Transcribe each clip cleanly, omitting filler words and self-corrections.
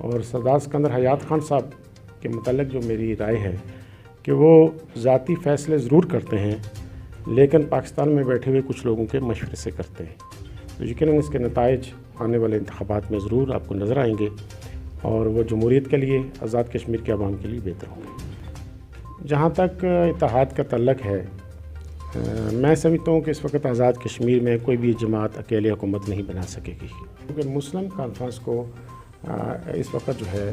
اور سردار سکندر حیات خان صاحب کے متعلق جو میری رائے ہے کہ وہ ذاتی فیصلے ضرور کرتے ہیں لیکن پاکستان میں بیٹھے ہوئے کچھ لوگوں کے مشورے سے کرتے ہیں، تو یقیناً اس کے نتائج آنے والے انتخابات میں ضرور آپ کو نظر آئیں گے اور وہ جمہوریت کے لیے، آزاد کشمیر کے عوام کے لیے بہتر ہوں گے۔ جہاں تک اتحاد کا تعلق ہے، میں سمجھتا ہوں کہ اس وقت آزاد کشمیر میں کوئی بھی جماعت اکیلے حکومت نہیں بنا سکے گی، کیونکہ مسلم کانفرنس کو اس وقت جو ہے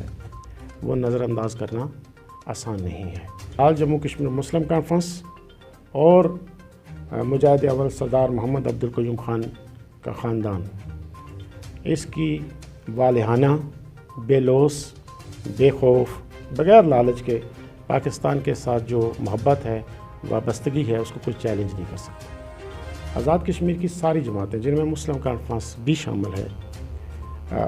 وہ نظر انداز کرنا آسان نہیں ہے۔ آل جموں کشمیر مسلم کانفرنس اور مجاہد اول سردار محمد عبدالقیوم خان کا خاندان اس کی والہانہ، بے لوث، بے خوف، بغیر لالچ کے پاکستان کے ساتھ جو محبت ہے، وابستگی ہے، اس کو کوئی چیلنج نہیں کر سکتا۔ آزاد کشمیر کی ساری جماعتیں جن میں مسلم کانفرنس بھی شامل ہے،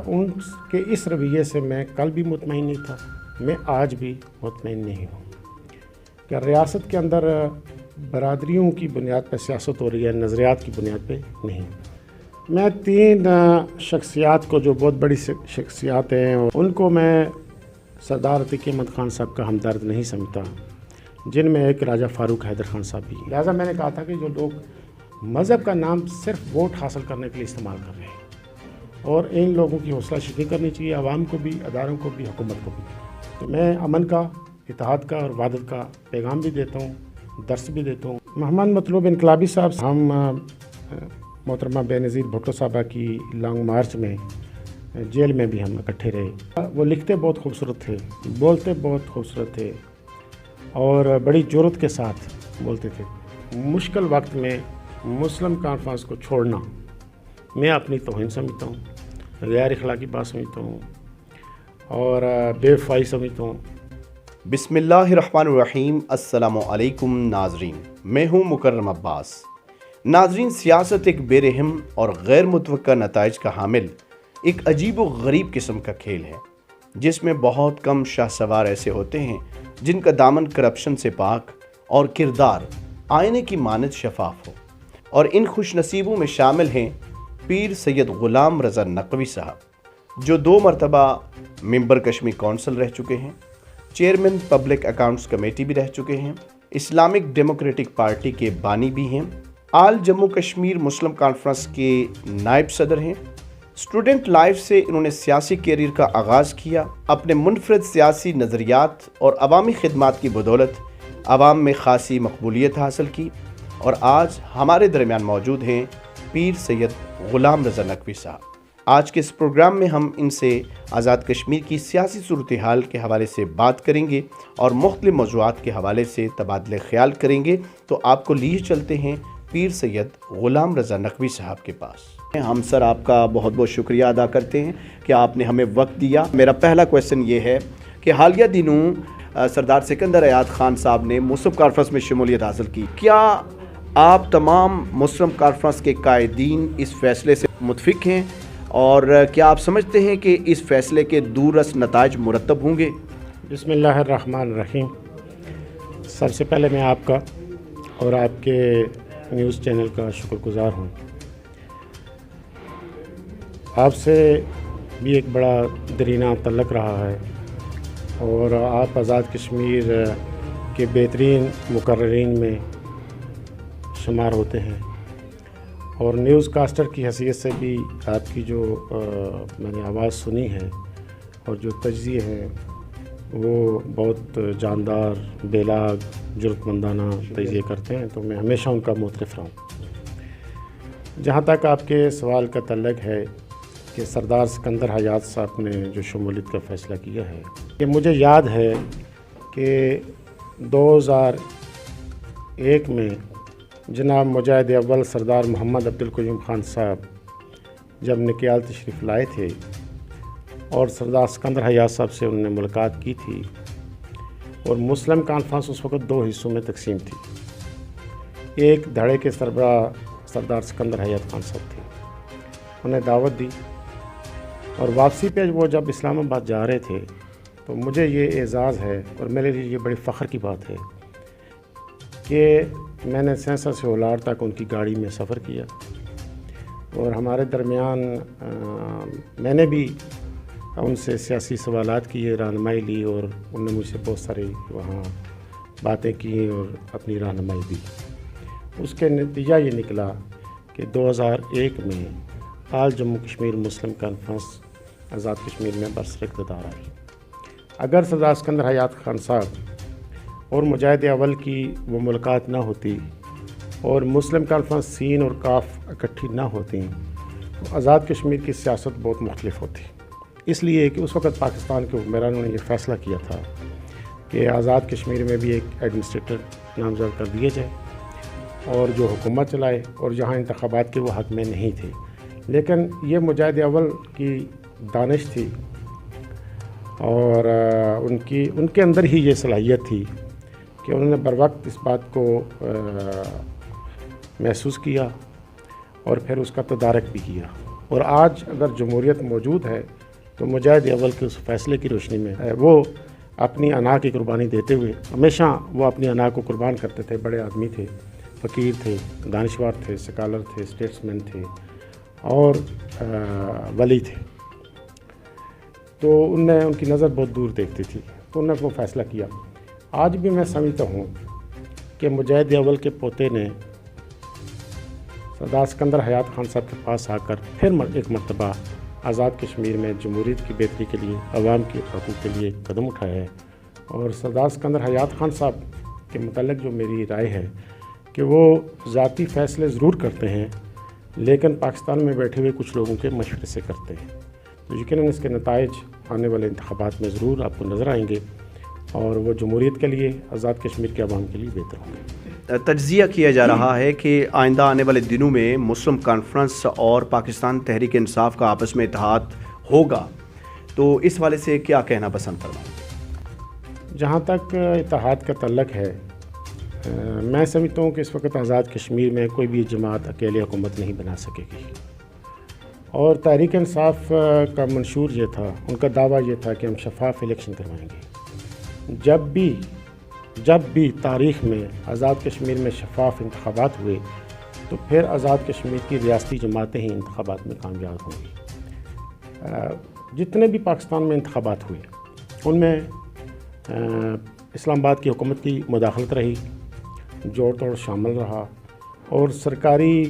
ان کے اس رویے سے میں کل بھی مطمئن نہیں تھا، میں آج بھی مطمئن نہیں ہوں کہ ریاست کے اندر برادریوں کی بنیاد پہ سیاست ہو رہی ہے، نظریات کی بنیاد پہ نہیں۔ میں 3 شخصیات کو جو بہت بڑی شخصیات ہیں ان کو میں سردار عتیق احمد خان صاحب کا ہمدرد نہیں سمجھتا، جن میں ایک راجہ فاروق حیدر خان صاحب بھی ہیں۔ لہٰذا میں نے کہا تھا کہ جو لوگ مذہب کا نام صرف ووٹ حاصل کرنے کے لیے استعمال کر رہے ہیں، اور ان لوگوں کی حوصلہ شکنی کرنی چاہیے، عوام کو بھی، اداروں کو بھی، حکومت کو بھی۔ تو میں امن کا، اتحاد کا اور وحدت کا پیغام بھی دیتا ہوں، درس بھی دیتا ہوں۔ محمد مطلوب انقلابی صاحب، ہم محترمہ بے نظیر بھٹو صاحبہ کی لانگ مارچ میں جیل میں بھی ہم اکٹھے رہے۔ وہ لکھتے بہت خوبصورت تھے، بولتے بہت خوبصورت تھے اور بڑی جرأت کے ساتھ بولتے تھے۔ مشکل وقت میں مسلم کانفرنس کو چھوڑنا میں اپنی توہین سمجھتا ہوں، غیر اخلاقی بات سمجھتا ہوں اور بے وفائی سمجھتا ہوں۔ بسم اللہ الرحمن الرحیم۔ السلام علیکم ناظرین، میں ہوں مکرم عباس۔ ناظرین، سیاست ایک بے رحم اور غیر متوقع نتائج کا حامل ایک عجیب و غریب قسم کا کھیل ہے، جس میں بہت کم شاہ سوار ایسے ہوتے ہیں جن کا دامن کرپشن سے پاک اور کردار آئینے کی مانند شفاف ہو، اور ان خوش نصیبوں میں شامل ہیں پیر سید غلام رضا نقوی صاحب، جو 2 مرتبہ ممبر کشمیر کونسل رہ چکے ہیں، چیئرمین پبلک اکاؤنٹس کمیٹی بھی رہ چکے ہیں، اسلامک ڈیموکریٹک پارٹی کے بانی بھی ہیں، آل جموں کشمیر مسلم کانفرنس کے نائب صدر ہیں۔ اسٹوڈنٹ لائف سے انہوں نے سیاسی کیریئر کا آغاز کیا۔ اپنے منفرد سیاسی نظریات اور عوامی خدمات کی بدولت عوام میں خاصی مقبولیت حاصل کی، اور آج ہمارے درمیان موجود ہیں پیر سید غلام رضا نقوی صاحب۔ آج کے اس پروگرام میں ہم ان سے آزاد کشمیر کی سیاسی صورتحال کے حوالے سے بات کریں گے اور مختلف موضوعات کے حوالے سے تبادلہ خیال کریں گے۔ تو آپ کو لیے چلتے ہیں پیر سید غلام رضا نقوی صاحب کے پاس۔ ہم سر آپ کا بہت بہت شکریہ ادا کرتے ہیں کہ آپ نے ہمیں وقت دیا۔ میرا پہلا کویسچن یہ ہے کہ حالیہ دنوں سردار سکندر حیات خان صاحب نے مسلم کانفرنس میں شمولیت حاصل کی، کیا آپ تمام مسلم کانفرنس کے قائدین اس فیصلے سے متفق ہیں، اور کیا آپ سمجھتے ہیں کہ اس فیصلے کے دورس نتائج مرتب ہوں گے؟ بسم اللہ الرحمن الرحیم۔ سب سے پہلے میں آپ کا اور آپ کے نیوز چینل کا شکر گزار ہوں۔ آپ سے بھی ایک بڑا درینہ تعلق رہا ہے، اور آپ آزاد کشمیر کے بہترین مقررین میں شمار ہوتے ہیں، اور نیوز کاسٹر کی حیثیت سے بھی آپ کی جو میں نے آواز سنی ہے اور جو تجزیے ہیں وہ بہت جاندار، بے لاگ، جرأت مندانہ تجزیے کرتے ہیں، تو میں ہمیشہ ان کا مترف رہا ہوں۔ جہاں تک آپ کے سوال کا تعلق ہے کہ سردار سکندر حیات صاحب نے جو شمولیت کا فیصلہ کیا ہے، کہ مجھے یاد ہے کہ 2001 میں جناب مجاہد اول سردار محمد عبدالقیوم خان صاحب جب نکیال تشریف لائے تھے اور سردار سکندر حیات صاحب سے انہوں نے ملاقات کی تھی، اور مسلم کانفرنس اس وقت 2 حصوں میں تقسیم تھی۔ ایک دھڑے کے سربراہ سردار سکندر حیات خان صاحب تھے، انہیں دعوت دی، اور واپسی پہ وہ جب اسلام آباد جا رہے تھے تو مجھے یہ اعزاز ہے اور میرے لیے یہ بڑی فخر کی بات ہے کہ میں نے سینسر سے ہولار تک ان کی گاڑی میں سفر کیا، اور ہمارے درمیان میں نے بھی ان سے سیاسی سوالات کی رہنمائی لی اور انہوں نے مجھ سے بہت ساری وہاں باتیں کی اور اپنی رہنمائی دی۔ اس کے نتیجہ یہ نکلا کہ 2001 میں آل جموں کشمیر مسلم کانفرنس آزاد کشمیر میں برسر اقتدار آئی۔ اگر سردار اسکندر حیات خان صاحب اور مجاہد اول کی وہ ملاقات نہ ہوتی اور مسلم کانفرنس سین اور کاف اکٹھی نہ ہوتی تو آزاد کشمیر کی سیاست بہت مختلف ہوتی، اس لیے کہ اس وقت پاکستان کے حکمرانوں نے یہ فیصلہ کیا تھا کہ آزاد کشمیر میں بھی ایک ایڈمنسٹریٹر نامزد کر دیا جائے اور جو حکومت چلائے، اور جہاں انتخابات کے وہ حق میں نہیں تھے۔ لیکن یہ مجاہد اول کی دانش تھی اور ان کے اندر ہی یہ صلاحیت تھی کہ انہوں نے بر وقت اس بات کو محسوس کیا اور پھر اس کا تدارک بھی کیا، اور آج اگر جمہوریت موجود ہے تو مجاہد اول کے اس فیصلے کی روشنی میں وہ اپنی انا کی قربانی دیتے ہوئے ہمیشہ وہ اپنی انا کو قربان کرتے تھے۔ بڑے آدمی تھے، فقیر تھے، دانشور تھے، سکالر تھے، اسٹیٹسمین تھے اور ولی تھے، تو ان کی نظر بہت دور دیکھتی تھی، تو انہوں نے وہ فیصلہ کیا۔ آج بھی میں سمجھتا ہوں کہ مجاہد اول کے پوتے نے سردار اسکندر حیات خان صاحب کے پاس آ کر پھر ایک مرتبہ آزاد کشمیر میں جمہوریت کی بہتری کے لیے، عوام کے حقوق کے لیے قدم اٹھایا ہے، اور سردار اسکندر حیات خان صاحب کے متعلق جو میری رائے ہے کہ وہ ذاتی فیصلے ضرور کرتے ہیں لیکن پاکستان میں بیٹھے ہوئے کچھ لوگوں کے مشورے سے کرتے ہیں، تو یقیناً اس کے نتائج آنے والے انتخابات میں ضرور آپ کو نظر آئیں گے اور وہ جمہوریت کے لیے، آزاد کشمیر کے عوام کے لیے بہتر ہوں گے۔ تجزیہ کیا جا رہا ہے کہ آئندہ آنے والے دنوں میں مسلم کانفرنس اور پاکستان تحریک انصاف کا آپس میں اتحاد ہوگا، تو اس والے سے کیا کہنا پسند فرمائیں؟ جہاں تک اتحاد کا تعلق ہے، میں سمجھتا ہوں کہ اس وقت آزاد کشمیر میں کوئی بھی جماعت اکیلے حکومت نہیں بنا سکے گی، اور تحریک انصاف کا منشور یہ تھا، ان کا دعویٰ یہ تھا کہ ہم شفاف الیکشن کروائیں گے۔ جب بھی تاریخ میں آزاد کشمیر میں شفاف انتخابات ہوئے تو پھر آزاد کشمیر کی ریاستی جماعتیں ہی انتخابات میں کامیاب ہوں گی۔ جتنے بھی پاکستان میں انتخابات ہوئے ان میں اسلام آباد کی حکومت کی مداخلت رہی، جوڑ توڑ شامل رہا، اور سرکاری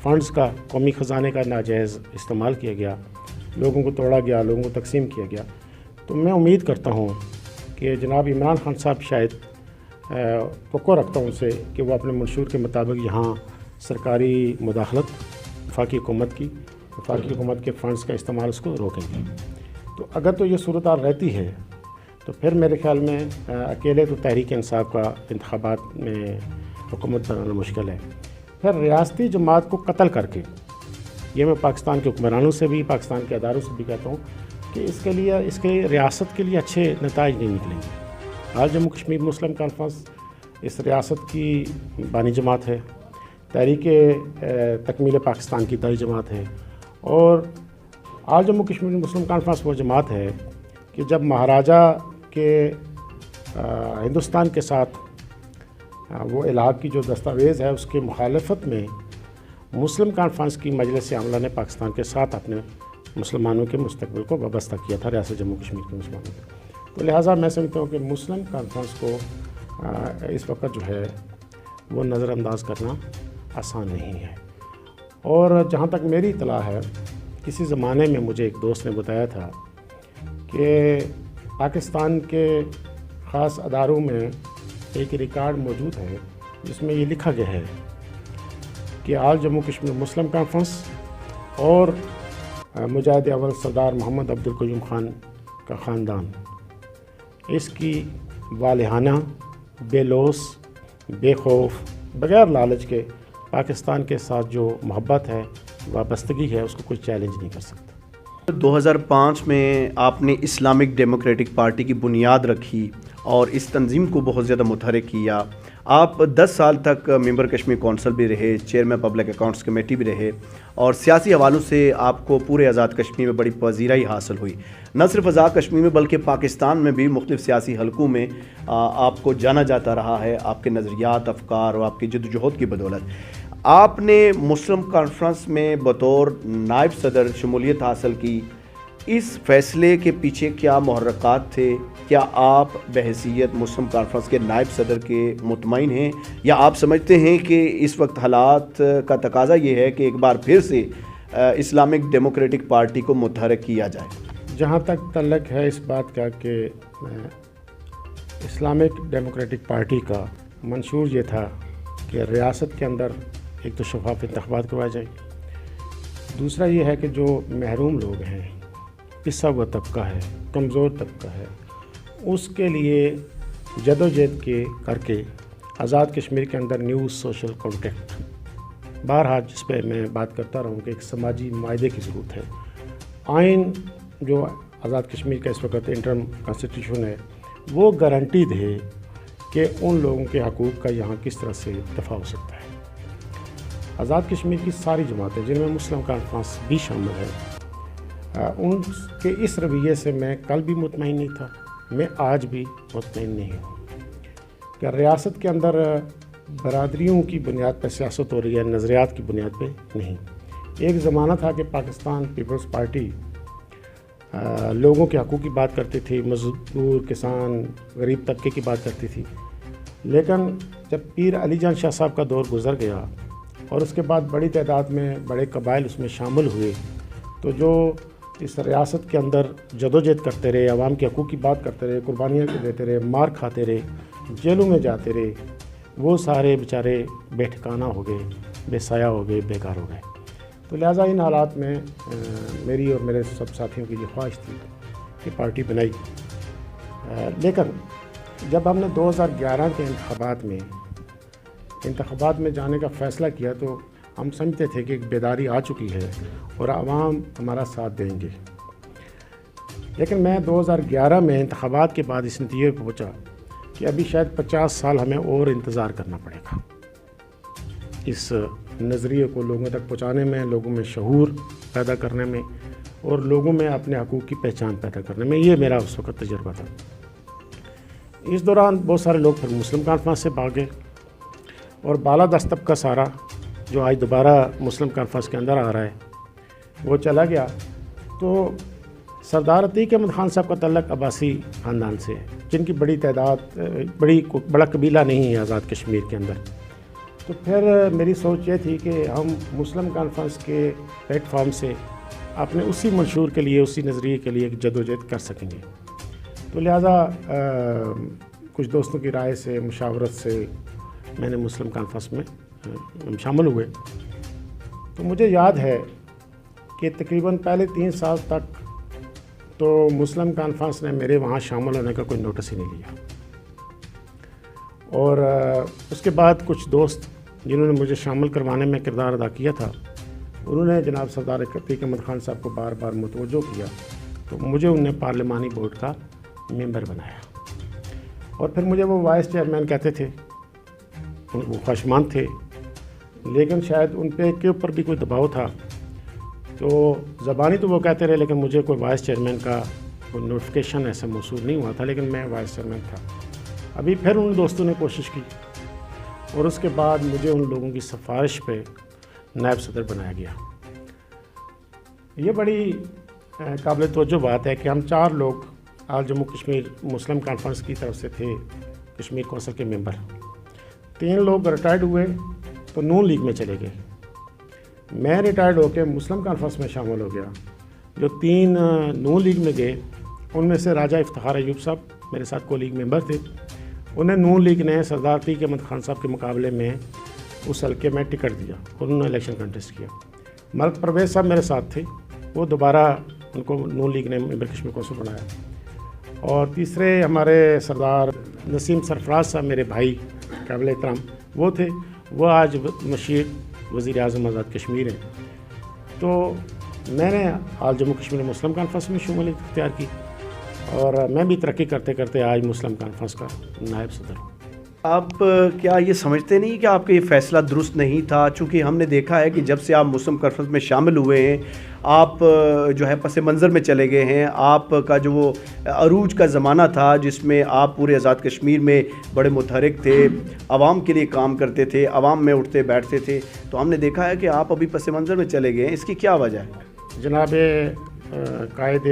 فنڈز کا، قومی خزانے کا ناجائز استعمال کیا گیا، لوگوں کو توڑا گیا، لوگوں کو تقسیم کیا گیا۔ تو میں امید کرتا ہوں کہ جناب عمران خان صاحب شاید توقع رکھتا ہوں ان سے کہ وہ اپنے منشور کے مطابق یہاں سرکاری مداخلت وفاقی حکومت کے فنڈز کا استعمال اس کو روکیں گے۔ تو اگر تو یہ صورتحال رہتی ہے تو پھر میرے خیال میں اکیلے تو تحریک انصاف کا انتخابات میں حکومت بنانا مشکل ہے۔ پھر ریاستی جماعت کو قتل کر کے، یہ میں پاکستان کے حکمرانوں سے بھی، پاکستان کے اداروں سے بھی کہتا ہوں کہ اس کے ریاست کے لیے اچھے نتائج نہیں نکلیں گے۔ آل جموں کشمیر مسلم کانفرنس اس ریاست کی بانی جماعت ہے، تحریک تکمیل پاکستان کی دائی جماعت ہے، اور آل جموں کشمیر مسلم کانفرنس وہ جماعت ہے کہ جب مہاراجہ کے ہندوستان کے ساتھ وہ الحاق کی جو دستاویز ہے اس کی مخالفت میں مسلم کانفرنس کی مجلس عاملہ نے پاکستان کے ساتھ اپنے مسلمانوں کے مستقبل کو وابستہ کیا تھا، ریاست جموں کشمیر کے مسلمانوں کو۔ تو لہٰذا میں سمجھتا ہوں کہ مسلم کانفرنس کو اس وقت جو ہے وہ نظر انداز کرنا آسان نہیں ہے۔ اور جہاں تک میری اطلاع ہے، کسی زمانے میں مجھے ایک دوست نے بتایا تھا کہ پاکستان کے خاص اداروں میں ایک ریکارڈ موجود ہے جس میں یہ لکھا گیا ہے کہ آل جموں کشمیر مسلم کانفرنس اور مجاہد اول سردار محمد عبدالقیوم خان کا خاندان، اس کی والہانہ، بے لوث، بے خوف، بغیر لالچ کے پاکستان کے ساتھ جو محبت ہے، وابستگی ہے، اس کو کوئی چیلنج نہیں کر سکتا۔ 2005 میں آپ نے اسلامک ڈیموکریٹک پارٹی کی بنیاد رکھی اور اس تنظیم کو بہت زیادہ متحرک کیا۔ آپ 10 سال تک ممبر کشمیر کونسل بھی رہے، چیئرمین پبلک اکاؤنٹس کمیٹی بھی رہے، اور سیاسی حوالوں سے آپ کو پورے آزاد کشمیر میں بڑی پذیرائی حاصل ہوئی۔ نہ صرف آزاد کشمیر میں بلکہ پاکستان میں بھی مختلف سیاسی حلقوں میں آپ کو جانا جاتا رہا ہے، آپ کے نظریات، افکار اور آپ کی جدوجہد کی بدولت۔ آپ نے مسلم کانفرنس میں بطور نائب صدر شمولیت حاصل کی، اس فیصلے کے پیچھے کیا محرکات تھے؟ کیا آپ بحیثیت مسلم کانفرنس کے نائب صدر کے مطمئن ہیں، یا آپ سمجھتے ہیں کہ اس وقت حالات کا تقاضا یہ ہے کہ ایک بار پھر سے اسلامک ڈیموکریٹک پارٹی کو متحرک کیا جائے؟ جہاں تک تعلق ہے اس بات کا کہ اسلامک ڈیموکریٹک پارٹی کا منشور یہ تھا کہ ریاست کے اندر ایک تو شفاف انتخابات کروائے جائیں، دوسرا یہ ہے کہ جو محروم لوگ ہیں، پسا ہوا طبقہ ہے، کمزور طبقہ ہے، اس کے لیے جدوجہد کر کے آزاد کشمیر کے اندر نیو سوشل کانٹیکٹ، بہرحال جس پہ میں بات کرتا رہا ہوں کہ ایک سماجی معاہدے کی ضرورت ہے۔ آئین جو آزاد کشمیر کا اس وقت انٹرم کانسٹیٹیوشن ہے وہ گارنٹی دے کہ ان لوگوں کے حقوق کا یہاں کس طرح سے دفاع ہو سکتا ہے۔ آزاد کشمیر کی ساری جماعتیں جن میں مسلم کانفرنس بھی شامل ہے، ان کے اس رویے سے میں کل بھی مطمئن نہیں تھا، میں آج بھی مطمئن نہیں ہوں کہ ریاست کے اندر برادریوں کی بنیاد پر سیاست ہو رہی ہے، نظریات کی بنیاد پہ نہیں۔ ایک زمانہ تھا کہ پاکستان پیپلز پارٹی لوگوں کے حقوق کی بات کرتی تھی، مزدور، کسان، غریب طبقے کی بات کرتی تھی، لیکن جب پیر علی جان شاہ صاحب کا دور گزر گیا اور اس کے بعد بڑی تعداد میں بڑے قبائل اس میں شامل ہوئے، تو جو اس ریاست کے اندر جدوجہد کرتے رہے، عوام کے حقوق کی بات کرتے رہے، قربانیاں دیتے رہے، مار کھاتے رہے، جیلوں میں جاتے رہے، وہ سارے بیچارے بے ٹھکانہ ہو گئے، بے سایہ ہو گئے، بیکار ہو گئے۔ تو لہٰذا ان حالات میں میری اور میرے سب ساتھیوں کی یہ خواہش تھی کہ پارٹی بنائی، لیکن جب ہم نے 2011 کے انتخابات میں جانے کا فیصلہ کیا تو ہم سمجھتے تھے کہ ایک بیداری آ چکی ہے اور عوام ہمارا ساتھ دیں گے، لیکن میں 2011 میں انتخابات کے بعد اس نتیجے پہ پہنچا کہ ابھی شاید 50 سال ہمیں اور انتظار کرنا پڑے گا اس نظریے کو لوگوں تک پہنچانے میں، لوگوں میں شعور پیدا کرنے میں اور لوگوں میں اپنے حقوق کی پہچان پیدا کرنے میں۔ یہ میرا اس وقت تجربہ تھا۔ اس دوران بہت سارے لوگ پھر مسلم کانفرنس سے بھاگے اور بالادست طبقہ سارا جو آج دوبارہ مسلم کانفرنس کے اندر آ رہا ہے وہ چلا گیا۔ تو سردار عتیق احمد خان صاحب کا تعلق عباسی خاندان سے ہے، جن کی بڑی تعداد، بڑا قبیلہ نہیں ہے آزاد کشمیر کے اندر۔ تو پھر میری سوچ یہ تھی کہ ہم مسلم کانفرنس کے پلیٹ فارم سے اپنے اسی منشور کے لیے، اسی نظریے کے لیے ایک جدوجہد کر سکیں گے۔ تو لہٰذا کچھ دوستوں کی رائے سے، مشاورت سے میں نے مسلم کانفرنس میں شامل ہوئے۔ تو مجھے یاد ہے کہ تقریباً پہلے 3 سال تک تو مسلم کانفرنس نے میرے وہاں شامل ہونے کا کوئی نوٹس ہی نہیں لیا، اور اس کے بعد کچھ دوست جنہوں نے مجھے شامل کروانے میں کردار ادا کیا تھا، انہوں نے جناب سردار عتیق احمد خان صاحب کو بار بار متوجہ کیا، تو مجھے انہوں نے پارلیمانی بورڈ کا ممبر بنایا، اور پھر مجھے وہ وائس چیئرمین کہتے تھے۔ وہ خواہشمند تھے، لیکن شاید ان پہ کے اوپر بھی کوئی دباؤ تھا، تو زبانی تو وہ کہتے رہے، لیکن مجھے کوئی وائس چیئرمین کا کوئی نوٹیفیکیشن ایسا موصول نہیں ہوا تھا، لیکن میں وائس چیئرمین تھا۔ ابھی پھر ان دوستوں نے کوشش کی اور اس کے بعد مجھے ان لوگوں کی سفارش پہ نائب صدر بنایا گیا۔ یہ بڑی قابل توجہ بات ہے کہ ہم 4 لوگ آل جموں کشمیر مسلم کانفرنس کی طرف سے تھے، کشمیر کونسل کے ممبر۔ 3 لوگ ریٹائرڈ ہوئے تو نون لیگ میں چلے گئے، میں ریٹائرڈ ہو کے مسلم کانفرنس میں شامل ہو گیا۔ جو 3 نون لیگ میں گئے ان میں سے راجہ افتخار ایوب صاحب میرے ساتھ کو لیگ ممبر تھے، انہیں نون لیگ نے سردار عتیق احمد خان صاحب کے مقابلے میں اس حلقے میں ٹکٹ دیا اور انہوں نے الیکشن کنٹیسٹ کیا۔ ملک پرویز صاحب میرے ساتھ تھے، وہ دوبارہ ان کو نون لیگ نے ممبر کشمیر کونسل بنایا۔ اور تیسرے ہمارے سردار نسیم سرفراز صاحب میرے بھائی قابل احترام وہ تھے، وہ آج مشیر وزیر اعظم آزاد کشمیر ہیں۔ تو میں نے آل جموں کشمیر مسلم کانفرنس میں شمولیت اختیار کی اور میں بھی ترقی کرتے کرتے آج مسلم کانفرنس کا نائب صدر ہوں۔ آپ کیا یہ سمجھتے نہیں کہ آپ کا یہ فیصلہ درست نہیں تھا؟ چونکہ ہم نے دیکھا ہے کہ جب سے آپ مسلم کانفرنس میں شامل ہوئے ہیں، آپ جو ہے پس منظر میں چلے گئے ہیں۔ آپ کا جو وہ عروج کا زمانہ تھا جس میں آپ پورے آزاد کشمیر میں بڑے متحرک تھے، عوام کے لیے کام کرتے تھے، عوام میں اٹھتے بیٹھتے تھے، تو ہم نے دیکھا ہے کہ آپ ابھی پس منظر میں چلے گئے ہیں، اس کی کیا وجہ ہے؟ جناب قائد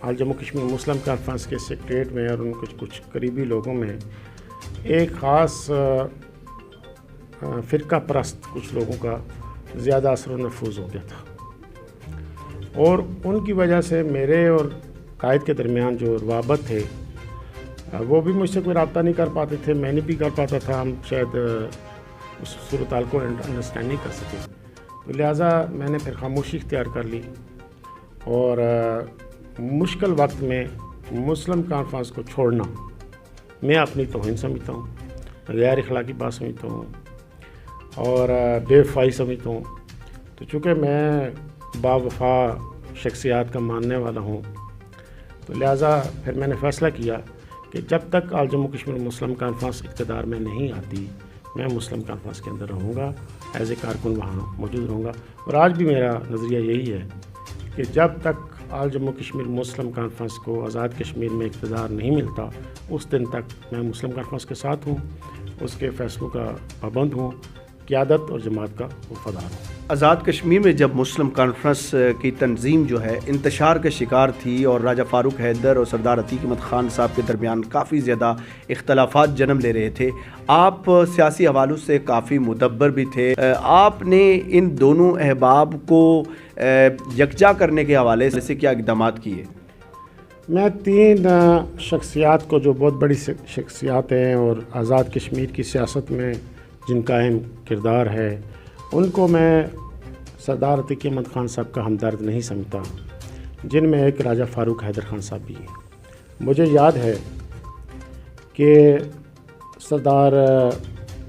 آل جموں کشمیر مسلم کانفرنس کے سیکریٹریٹ میں اور ان کچھ قریبی لوگوں میں ایک خاص فرقہ پرست کچھ لوگوں کا زیادہ اثر و نفوذ ہو گیا تھا، اور ان کی وجہ سے میرے اور قائد کے درمیان جو روابط تھے وہ بھی مجھ سے کوئی رابطہ نہیں کر پاتے تھے، میں نہیں بھی کر پاتا تھا، ہم شاید اس صورتحال کو انڈرسٹینڈ نہیں کر سکے، تو لہٰذا میں نے پھر خاموشی اختیار کر لی اور مشکل وقت میں مسلم کانفرنس کو چھوڑنا میں اپنی توہین سمجھتا ہوں، غیر اخلاقی بات سمجھتا ہوں اور بے وفائی سمجھتا ہوں۔ تو چونکہ میں باوفا شخصیات کا ماننے والا ہوں، تو لہٰذا پھر میں نے فیصلہ کیا کہ جب تک آل جموں کشمیر مسلم کانفرنس اقتدار میں نہیں آتی میں مسلم کانفرنس کے اندر رہوں گا، ایز اے کارکن وہاں موجود رہوں گا، اور آج بھی میرا نظریہ یہی ہے کہ جب تک آل جموں کشمیر مسلم کانفرنس کو آزاد کشمیر میں اقتدار نہیں ملتا اس دن تک میں مسلم کانفرنس کے ساتھ ہوں، اس کے فیصلوں کا پابند ہوں، قیادت اور جماعت کا وفادار ہوں۔ آزاد کشمیر میں جب مسلم کانفرنس کی تنظیم جو ہے انتشار کا شکار تھی اور راجہ فاروق حیدر اور سردار عتیق احمد خان صاحب کے درمیان کافی زیادہ اختلافات جنم لے رہے تھے، آپ سیاسی حوالوں سے کافی مدبر بھی تھے، آپ نے ان دونوں احباب کو یکجا کرنے کے حوالے سے کیا اقدامات کیے؟ میں 3 شخصیات کو جو بہت بڑی شخصیات ہیں اور آزاد کشمیر کی سیاست میں جن کا اہم کردار ہے، ان کو میں سردار عتیق احمد خان صاحب کا ہمدرد نہیں سمجھتا، جن میں ایک راجہ فاروق حیدر خان صاحب بھی ہیں۔ مجھے یاد ہے کہ سردار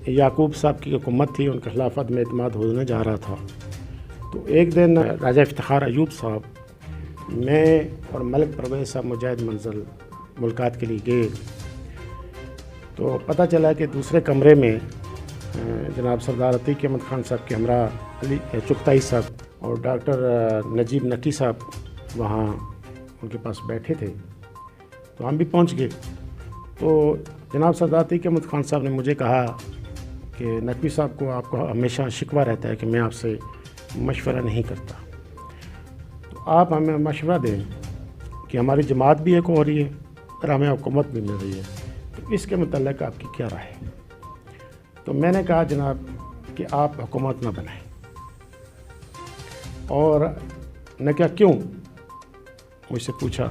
یعقوب صاحب کی حکومت تھی، ان کے خلاف عدم اعتماد ہونے جا رہا تھا، تو ایک دن راجہ افتخار ایوب صاحب میں اور ملک پرویز صاحب مجاہد منزل ملاقات کے لیے گئے، تو پتہ چلا کہ دوسرے کمرے میں جناب سردار عتیق احمد خان صاحب کے ہمراہ علی چغتائی صاحب اور ڈاکٹر نجیب نقی صاحب وہاں ان کے پاس بیٹھے تھے، تو ہم بھی پہنچ گئے۔ تو جناب سردار عتیق احمد خان صاحب نے مجھے کہا کہ نقوی صاحب کو آپ کو ہمیشہ شکوہ رہتا ہے کہ میں آپ سے مشورہ نہیں کرتا، تو آپ ہمیں مشورہ دیں کہ ہماری جماعت بھی ایک ہو رہی ہے اور ہمیں حکومت بھی مل رہی ہے، تو اس کے متعلق آپ کی کیا رائے ہے؟ تو میں نے کہا جناب کہ آپ حکومت نہ بنائیں، اور نے کہا کیوں؟ مجھ سے پوچھا،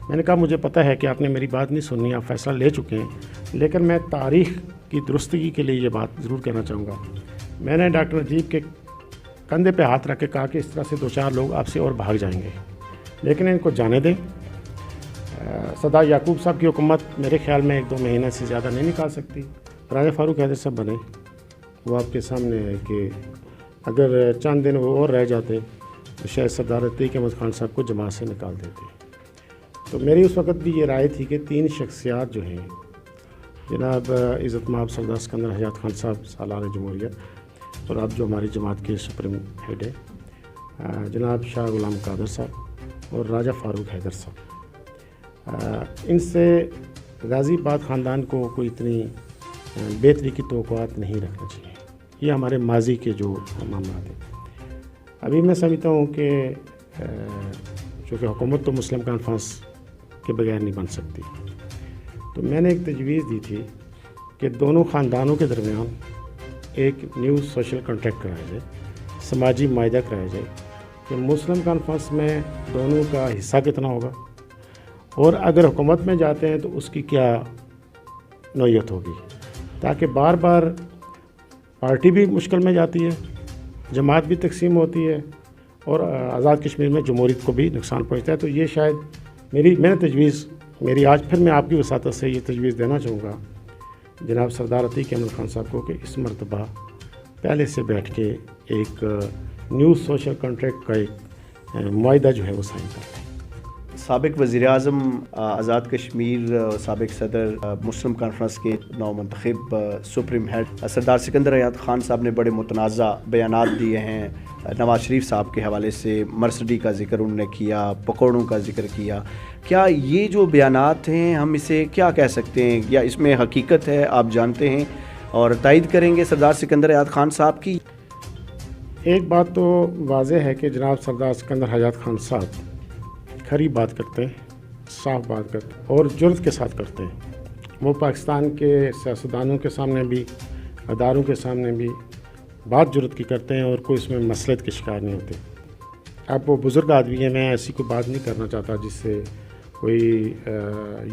میں نے کہا مجھے پتہ ہے کہ آپ نے میری بات نہیں سنی، آپ فیصلہ لے چکے ہیں، لیکن میں تاریخ کی درستگی کے لیے یہ بات ضرور کہنا چاہوں گا۔ میں نے ڈاکٹر نجیب کے کندھے پہ ہاتھ رکھ کے کہا کہ اس طرح سے 2-4 لوگ آپ سے اور بھاگ جائیں گے، لیکن ان کو جانے دیں۔ سردار یعقوب صاحب کی حکومت میرے خیال میں 1-2 مہینے سے زیادہ نہیں نکال سکتی۔ راجہ فاروق حیدر صاحب بنے، وہ آپ کے سامنے ہے کہ اگر چند دن وہ اور رہ جاتے تو شاید سردار عتیق احمد خان صاحب کو جماعت سے نکال دیتے۔ تو میری اس وقت بھی یہ رائے تھی کہ 3 شخصیات جو ہیں، جناب عزت مآب سردار سکندر حیات خان صاحب سالار جمہوریت، اور اب جو ہماری جماعت کے سپریم ہیڈ ہے جناب شاہ غلام قادر صاحب اور راجہ فاروق حیدر صاحب، ان سے غازی آباد خاندان کو کوئی اتنی بہتری کی توقعات نہیں رکھنا چاہیے۔ یہ ہمارے ماضی کے جو معاملات ہیں، ابھی میں سمجھتا ہوں کہ چونکہ حکومت تو مسلم کانفرنس کے بغیر نہیں بن سکتی، تو میں نے ایک تجویز دی تھی کہ دونوں خاندانوں کے درمیان ایک نیو سوشل کنٹریکٹ کرایا جائے، سماجی معاہدہ کرایا جائے کہ مسلم کانفرنس میں دونوں کا حصہ کتنا ہوگا، اور اگر حکومت میں جاتے ہیں تو اس کی کیا نوعیت ہوگی، تاکہ بار بار پارٹی بھی مشکل میں جاتی ہے، جماعت بھی تقسیم ہوتی ہے، اور آزاد کشمیر میں جمہوریت کو بھی نقصان پہنچتا ہے۔ تو یہ شاید میں نے تجویز آج پھر میں آپ کی وساطت سے یہ تجویز دینا چاہوں گا جناب سردار عتیق احمد خان صاحب کو کہ اس مرتبہ پہلے سے بیٹھ کے ایک نیو سوشل کنٹریکٹ کا ایک معاہدہ جو ہے وہ سائن کر لیں۔ سابق وزیر اعظم آزاد کشمیر، سابق صدر مسلم کانفرنس کے نو منتخب سپریم ہیڈ سردار سکندر حیات خان صاحب نے بڑے متنازع بیانات دیے ہیں۔ نواز شریف صاحب کے حوالے سے مرسڈی کا ذکر انہوں نے کیا، پکوڑوں کا ذکر کیا۔ کیا یہ جو بیانات ہیں ہم اسے کیا کہہ سکتے ہیں، یا اس میں حقیقت ہے، آپ جانتے ہیں اور تائید کریں گے سردار سکندر حیات خان صاحب کی؟ ایک بات تو واضح ہے کہ جناب سردار سکندر حیات خان صاحب کھری بات کرتے ہیں، صاف بات کرتے ہیں اور جرأت کے ساتھ کرتے ہیں۔ وہ پاکستان کے سیاستدانوں کے سامنے بھی، اداروں کے سامنے بھی بات جرأت کی کرتے ہیں اور کوئی اس میں مصلحت کے شکار نہیں ہوتے۔ اب وہ بزرگ آدمی ہیں، میں ایسی کوئی بات نہیں کرنا چاہتا جس سے کوئی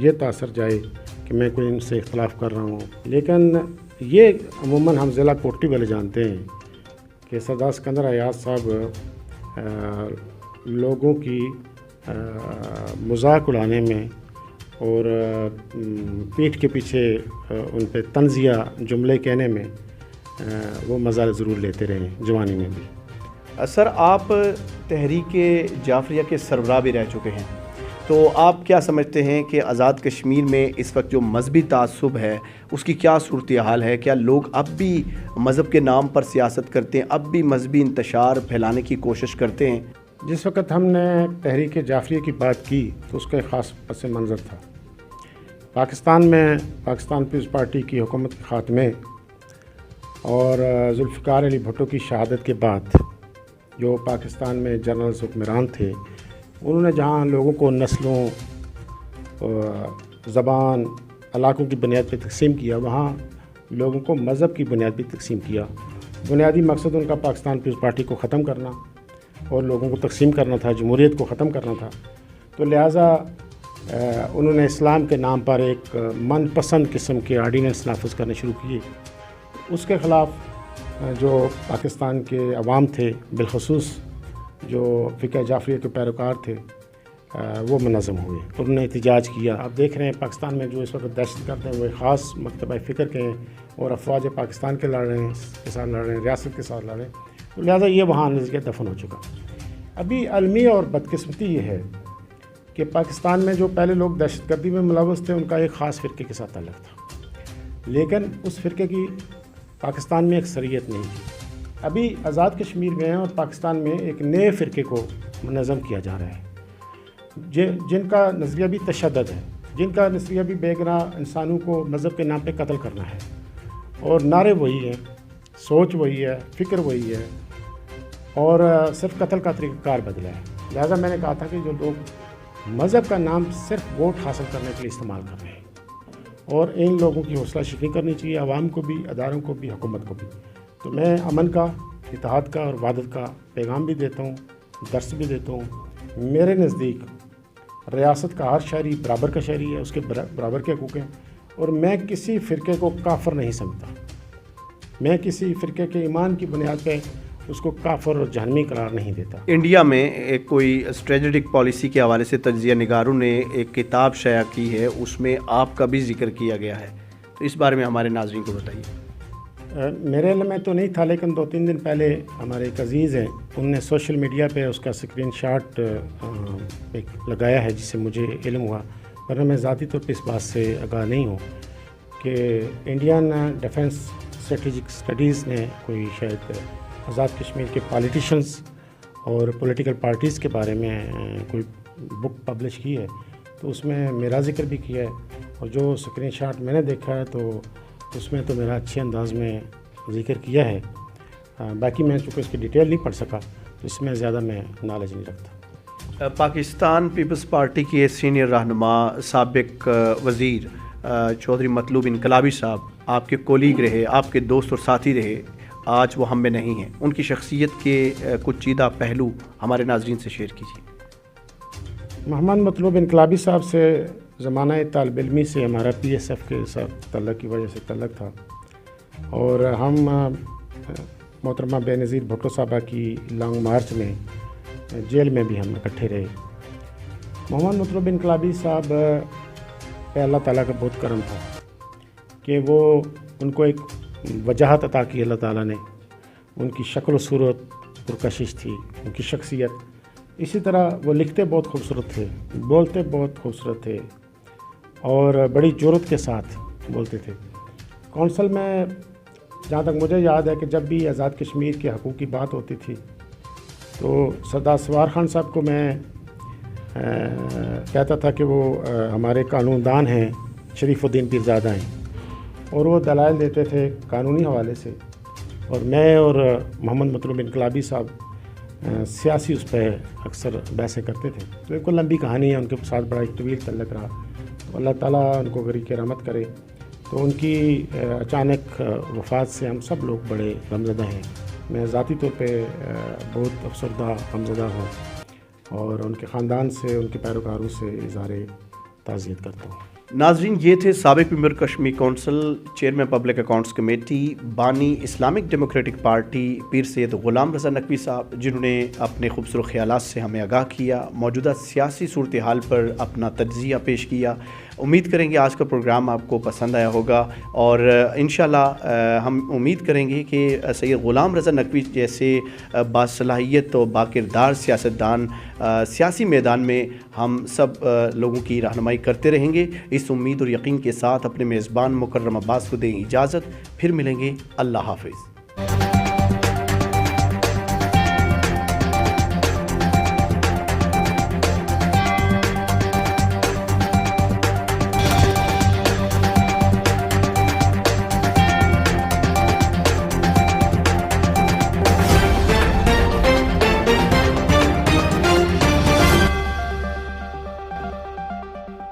یہ تاثر جائے کہ میں کوئی ان سے اختلاف کر رہا ہوں، لیکن یہ عموماً ہم ضلع کوٹی والے جانتے ہیں کہ سردار سکندر حیات صاحب لوگوں کی مذاق اڑانے میں اور پیٹھ کے پیچھے ان پہ طنزیہ جملے کہنے میں وہ مزہ ضرور لیتے رہے ہیں جوانی میں بھی۔ سر، آپ تحریک جعفریہ کے سربراہ بھی رہ چکے ہیں، تو آپ کیا سمجھتے ہیں کہ آزاد کشمیر میں اس وقت جو مذہبی تعصب ہے اس کی کیا صورتحال ہے؟ کیا لوگ اب بھی مذہب کے نام پر سیاست کرتے ہیں، اب بھی مذہبی انتشار پھیلانے کی کوشش کرتے ہیں؟ جس وقت ہم نے تحریک جعفریہ کی بات کی تو اس کا ایک خاص پس منظر تھا۔ پاکستان میں پاکستان پیپلز پارٹی کی حکومت کے خاتمے اور ذوالفقار علی بھٹو کی شہادت کے بعد جو پاکستان میں جنرلز حکمران تھے، انہوں نے جہاں لوگوں کو نسلوں، زبان، علاقوں کی بنیاد پہ تقسیم کیا، وہاں لوگوں کو مذہب کی بنیاد پہ تقسیم کیا۔ بنیادی مقصد ان کا پاکستان پیپلز پارٹی کو ختم کرنا اور لوگوں کو تقسیم کرنا تھا، جمہوریت کو ختم کرنا تھا۔ تو لہٰذا انہوں نے اسلام کے نام پر ایک من پسند قسم کے آرڈیننس نافذ کرنے شروع کیے۔ اس کے خلاف جو پاکستان کے عوام تھے، بالخصوص جو فقہ جعفریہ کے پیروکار تھے، وہ منظم ہوئے، انہوں نے احتجاج کیا۔ آپ دیکھ رہے ہیں پاکستان میں جو اس وقت دہشت گرد ہیں وہ ایک خاص مکتبہ فکر کے ہیں اور افواج پاکستان کے لڑ رہے ہیں، کے ساتھ لڑ رہے ہیں، ریاست کے ساتھ لڑ رہے ہیں، تو لہٰذا یہ وہاں نظریہ دفن ہو چکا۔ ابھی المی اور بدقسمتی یہ ہے کہ پاکستان میں جو پہلے لوگ دہشت گردی میں ملوث تھے ان کا ایک خاص فرقے کے ساتھ تعلق تھا، لیکن اس فرقے کی پاکستان میں اکثریت نہیں تھی۔ ابھی آزاد کشمیر میں اور پاکستان میں ایک نئے فرقے کو منظم کیا جا رہا ہے، جن کا نظریہ بھی تشدد ہے، جن کا نظریہ بھی بے گناہ انسانوں کو مذہب کے نام پہ قتل کرنا ہے، اور نعرے وہی ہیں، سوچ وہی ہے، فکر وہی ہے، اور صرف قتل کا طریقہ کار بدلا ہے۔ لہٰذا میں نے کہا تھا کہ جو لوگ مذہب کا نام صرف ووٹ حاصل کرنے کے لیے استعمال کر رہے ہیں، اور ان لوگوں کی حوصلہ شکنی کرنی چاہیے، عوام کو بھی، اداروں کو بھی، حکومت کو بھی۔ تو میں امن کا، اتحاد کا اور وحدت کا پیغام بھی دیتا ہوں، درس بھی دیتا ہوں۔ میرے نزدیک ریاست کا ہر شہری برابر کا شہری ہے، اس کے برابر کے حقوق ہیں، اور میں کسی فرقے کو کافر نہیں سمجھتا۔ میں کسی فرقے کے ایمان کی بنیاد پہ اس کو کافر اور جہنمی قرار نہیں دیتا۔ انڈیا میں ایک کوئی اسٹریٹجک پالیسی کے حوالے سے تجزیہ نگاروں نے ایک کتاب شائع کی ہے، اس میں آپ کا بھی ذکر کیا گیا ہے، تو اس بارے میں ہمارے ناظرین کو بتائیے۔ میرے علم میں تو نہیں تھا، لیکن 2-3 دن پہلے ہمارے ایک عزیز ہیں، انہوں نے سوشل میڈیا پہ اس کا اسکرین شاٹ ایک لگایا ہے جس سے مجھے علم ہوا، ورنہ میں ذاتی طور پہ اس بات سے آگاہ نہیں ہوں کہ انڈین ڈیفنس اسٹریٹجک اسٹڈیز نے کوئی شاید آزاد کشمیر کے پالیٹیشنز اور پولیٹیکل پارٹیز کے بارے میں کوئی بک پبلش کی ہے، تو اس میں میرا ذکر بھی کیا ہے، اور جو اسکرین شاٹ میں نے دیکھا ہے تو اس میں تو میرا اچھے انداز میں ذکر کیا ہے۔ باقی میں چونکہ اس کی ڈیٹیل نہیں پڑھ سکا تو اس میں زیادہ میں نالج نہیں رکھتا۔ پاکستان پیپلز پارٹی کے سینئر رہنما سابق وزیر چودھری مطلوب انقلابی صاحب آپ کے کولیگ رہے، آپ کے دوست اور ساتھی رہے، آج وہ ہم میں نہیں ہیں، ان کی شخصیت کے کچھ چیدہ پہلو ہمارے ناظرین سے شیئر کیجیے۔ محمد مطلوب انقلابی صاحب سے زمانہ طالب علمی سے ہمارا پی ایس ایف کے ساتھ تعلق کی وجہ سے تعلق تھا، اور ہم محترمہ بے نظیر بھٹو صاحبہ کی لانگ مارچ میں جیل میں بھی ہم اکٹھے رہے۔ محمد مطلوب انقلابی صاحب پہ اللہ تعالیٰ کا بہت کرم تھا کہ وہ ان کو ایک وجاہت عطا کی اللہ تعالیٰ نے، ان کی شکل و صورت پرکشش تھی، ان کی شخصیت، اسی طرح وہ لکھتے بہت خوبصورت تھے، بولتے بہت خوبصورت تھے، اور بڑی جرأت کے ساتھ بولتے تھے۔ کونسل میں جہاں تک مجھے یاد ہے کہ جب بھی آزاد کشمیر کے حقوق کی بات ہوتی تھی تو سردار سوار خان صاحب کو میں کہتا تھا کہ وہ ہمارے قانون دان ہیں، شریف الدین پیرزادہ ہیں، اور وہ دلائل دیتے تھے قانونی حوالے سے اور میں اور محمد مطلوب انقلابی صاحب سیاسی اس پہ اکثر بحثیں کرتے تھے. تو ایک لمبی کہانی ہے، ان کے ساتھ بڑا ایک طویل تعلق رہا. تو اللہ تعالیٰ ان کو غریق رحمت کرے. تو ان کی اچانک وفات سے ہم سب لوگ بڑے غمزدہ ہیں. میں ذاتی طور پہ بہت افسردہ غمزدہ ہوں اور ان کے خاندان سے، ان کے پیروکاروں سے اظہار تعزیت کرتا ہوں. ناظرین، یہ تھے سابق member Kashmir council, chairman public accounts committee, بانی Islamic democratic party Pir Syed Ghulam Raza Naqvi صاحب، جنہوں نے اپنے خوبصورت خیالات سے ہمیں آگاہ کیا، موجودہ سیاسی صورتحال پر اپنا تجزیہ پیش کیا. امید کریں گے آج کا پروگرام آپ کو پسند آیا ہوگا، اور انشاءاللہ ہم امید کریں گے کہ سید غلام رضا نقوی جیسے باصلاحیت و باکردار سیاستدان سیاسی میدان میں ہم سب لوگوں کی رہنمائی کرتے رہیں گے. اس امید اور یقین کے ساتھ اپنے میزبان مکرم عباس کو دیں اجازت. پھر ملیں گے. اللہ حافظ.